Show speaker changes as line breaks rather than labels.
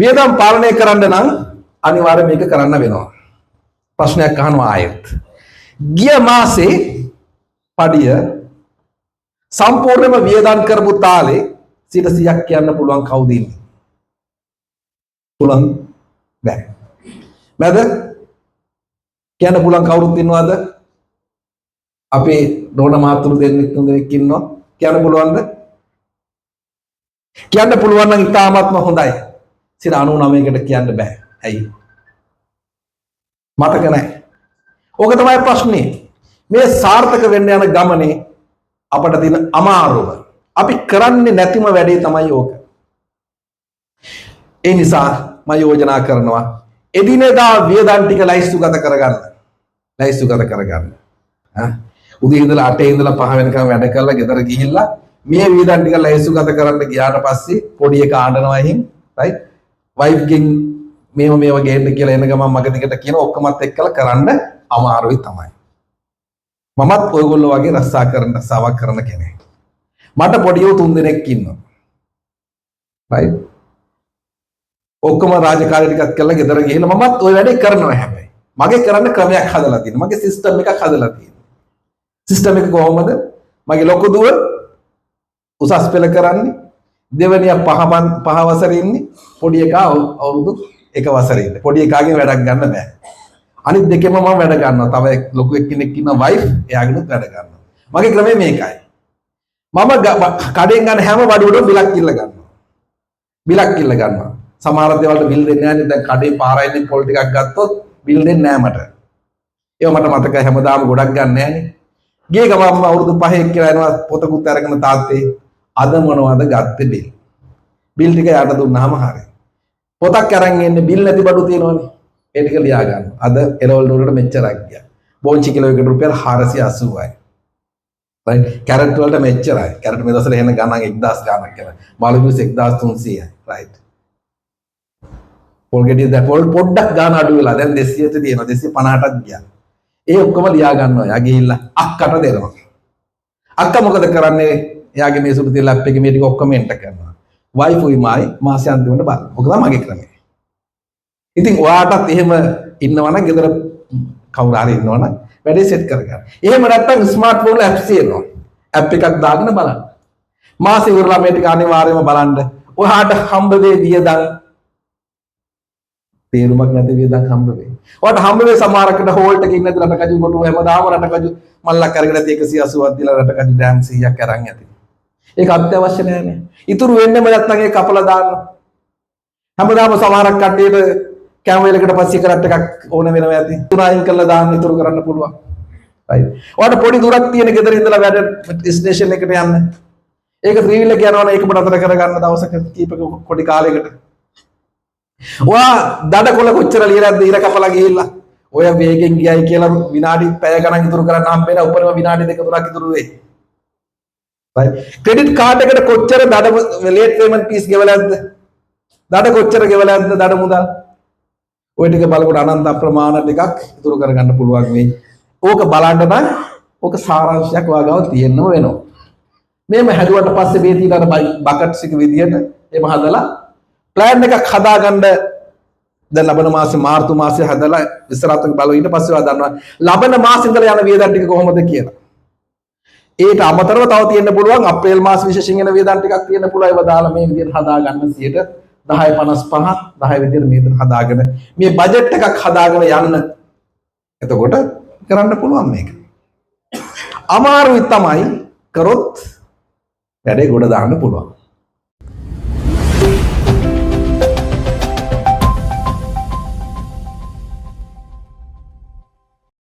වියදම් පාලනය කරන්න නම් අනිවාර්යයෙන් මේක කරන්න වෙනවා. ප්‍රශ්නයක් අහනවා ආයෙත්. ගිය මාසේ පඩිය සම්පූර්ණයෙන්ම වියදම් කරපු තාලේ 100ක් කියන්න පුළුවන් කවුද ඉන්නේ? පුළුවන් බෑ. මැද කියන්න පුළුවන් කවුරුත් ඉන්නවද? අපේ රෝණ මහතුරු දෙන්නෙක් තුන්දෙනෙක් ඉන්නවා. කියන්න පුළුවන්ද? කියන්න පුළුවන් නම් ඉතාමත්ම හොඳයි. 99කට කියන්න බෑ. ඇයි? මතක නැහැ. ඕක තමයි ප්‍රශ්නේ. මේ සාර්ථක වෙන්න යන ගමනේ අපට තියෙන අමාරුව. අපි කරන්නේ නැතිම වැඩේ තමයි ඕක. ඒ නිසා මම යෝජනා කරනවා එදිනෙදා වියදම් ටික ලයිස්තුගත කරගන්න. ලයිස්තුගත කරගන්න. උදේ ඉඳලා 8 ඉඳලා 5 වෙනකම් වැඩ කරලා ගෙදර ගිහිල්ලා මේ වියදම් ටික ලයිස්තුගත කරන්න ගියාට පස්සේ පොඩි එක ආඬනවා එහෙම රයිට් වයිෆ් ගෙන් මේව ගේන්න කියලා එන ගමන් මග දිගට කියන ඔක්කොමත් එක්කලා කරන්න අමාරුයි තමයි. මමත් ඔයගොල්ලෝ වගේ රස්සාවක් කරන කෙනෙක්. මට පොඩියෝ 3 දෙනෙක් ඉන්නවා. රයිට් ඔක්කොම රාජකාරී ටිකක් කරලා ගෙදර ගිහිල්ලා මමත් ওই වැඩේ කරනවා හැබැයි. මගේ කරන්න ක්‍රමයක් හදලා තියෙනවා. මගේ සිස්ටම් එකක් හදලා තියෙනවා. සිස්ටම් එක කොහොමද? මගේ ලොකු දුව උසස් පෙළ කරන්නේ දෙවනිය පහ වසරේ ඉන්නේ පොඩි එකා අවුරුදු 1 වසරේ ඉන්නේ. පොඩි එකාගෙන් වැඩක් ගන්න බෑ. අනිත් දෙකෙම මම වැඩ ගන්නවා. තව ලොකු එක්කෙනෙක් ඉන්නවා වයිෆ් එයාගෙනුත් වැඩ ගන්නවා. මගේ ක්‍රමය මේකයි. මම කඩෙන් ගන්න හැම වඩුවටම බිලක් ඉල්ල ගන්නවා. බිලක් ඉල්ල ගන්නවා. සමහර දේවල්ට බිල් දෙන්නේ නැහැ නේ. දැන් කඩේ පාරයින් පොල් ටිකක් ගත්තොත් බිල් දෙන්නේ නැහැ මට. ඒව මට මතකයි හැමදාම ගොඩක් ගන්න නැහැ නේ. ගියේ ගමන් අවුරුදු 5 කියලා එනවා පොතකුත් අරගෙන තාත්තේ අද මොනවද ගත්තේ බිල්. බිල් ටික යට දුන්නාම හරියි. පොතක් අරන් එන්නේ බිල් නැති බඩු තියෙනවනේ. ඒ ටික ලියා ගන්න. අද එලවල් වලට මෙච්චරක් ගියා. බෝංචි කිලෝ එකට රුපියල් 480යි. රයිට් කැරට් වලට මෙච්චරයි. කැරට් මේ දවස්වල එන ගණන් 1000 ගණක් කියලා. මාළු මිස් 1300යි. රයිට්. පොල් ගෙඩිය දැන් පොඩ්ඩක් ගාන අඩු වෙලා දැන් 200ට තියෙනවා 250ටත් ගියා. ඒ ඔක්කොම ලියා ගන්නවා. එයා ගිහිල්ලා අක්කට දෙනවා. අක්කා මොකද කරන්නේ? එයාගේ මේ සුදු තිය ලැප් එකේ මේ ටික ඔක්කොම එන්ටර් කරනවා. වයිෆුයි මායි මාසෙ අන්තිමට බලන්න. ඔක තමයි මගේ ක්‍රමය. ඉතින් ඔයාටත් එහෙම ඉන්නවනම් ගෙදර කවුරු හරි ඉන්නවනම් වැඩේ සෙට් කරගන්න. එහෙම නැත්නම් ස්මාර්ට්ෆෝන් වල ඇප්ස් තියෙනවා. ඇප් එකක් දාගෙන බලන්න. මාසෙ ඉවරලා මේ ටික අනිවාර්යයෙන්ම බලන්න. ඔයාට හම්බ වෙයි වියදම් තේරුමක් නැති වියදම් හම්බ වෙයි. ඔයාට හම්බ වෙයි සමහරකට හෝල්ට් එකකින් නැති රටකජු කොටුව හැමදාම රටකජු මල්ලක් අරගෙන 180ක් දීලා රටකජු ඩෑම් 100ක් අරන් යති. ඒක අත්‍යවශ්‍ය නෑනේ. ඉතුරු වෙන්නේම නැත්නම් ඒක කපලා දාන්න. හැමදාම සමහරක් කට්ටියට කැමවේලකට පස්සේ කරට් එකක් ඕන වෙනවා ඇති. තුනයින් කරලා දාන්න ඉතුරු කරන්න පුළුවන්. රයිට්. ඔයාලට පොඩි දුරක් තියෙන ගෙදර ඉඳලා වැඩ ස්ටේෂන් එකට යන්න. ඒක ත්‍රී වීලර් යනවනේ ඒකම නතර කරගන්න දවසක කීපක පොඩි කාලයකට. ඔයා දඩකොළ කොච්චර ලියලාද ඉර කපලා ගිහිල්ලා. ඔය වේගෙන් ගියයි කියලා විනාඩි පැය ගණන් ඉතුරු කරන්න හම්බ වෙන උපරිම විනාඩි 2-3ක් ඉතුරු වෙයි. ක්‍රෙඩිට් කාඩ් එකට කොච්චර ලේට් පේමන්ට් ෆීස් ගෙවලාද? දඩ කොච්චර ගෙවලාද දඩ මුදල්? ඔය ටික බලකොට අනන්ත අප්‍රමාණ ටිකක් ඉතුරු කරගන්න පුළුවන් වෙයි. ඕක බලන්න නම් ඕක සාරාංශයක් වාගාව තියෙන්නම වෙනවා. මේම හැදුවට පස්සේ මේ තියෙන බකට්ස් එක විදියට එම හදලා ප්ලෑන් එකක් හදාගන්න දැන් ලබන මාසේ මාර්තු මාසේ හදලා විස්තරාත්මක බලව ඊට පස්සේ ඔයා දන්නවා ලබන මාසේ ඉඳලා යන වියදම් ටික කොහොමද කියලා. ඒට අමතරව තව තියෙන්න පුළුවන් අප්‍රේල් මාස විශේෂයෙන් එන වියදම් ටිකක් තියෙන්න පුළුවන් ඒවා දාලා මේ විදිහට හදාගන්න 10.55 10 විදිහට මේ විදිහට හදාගෙන මේ බජට් එකක් හදාගෙන යන්න. එතකොට කරන්න පුළුවන් මේක. අමාරුයි තමයි කරොත් වැඩේ ගොඩ දාන්න පුළුවන්.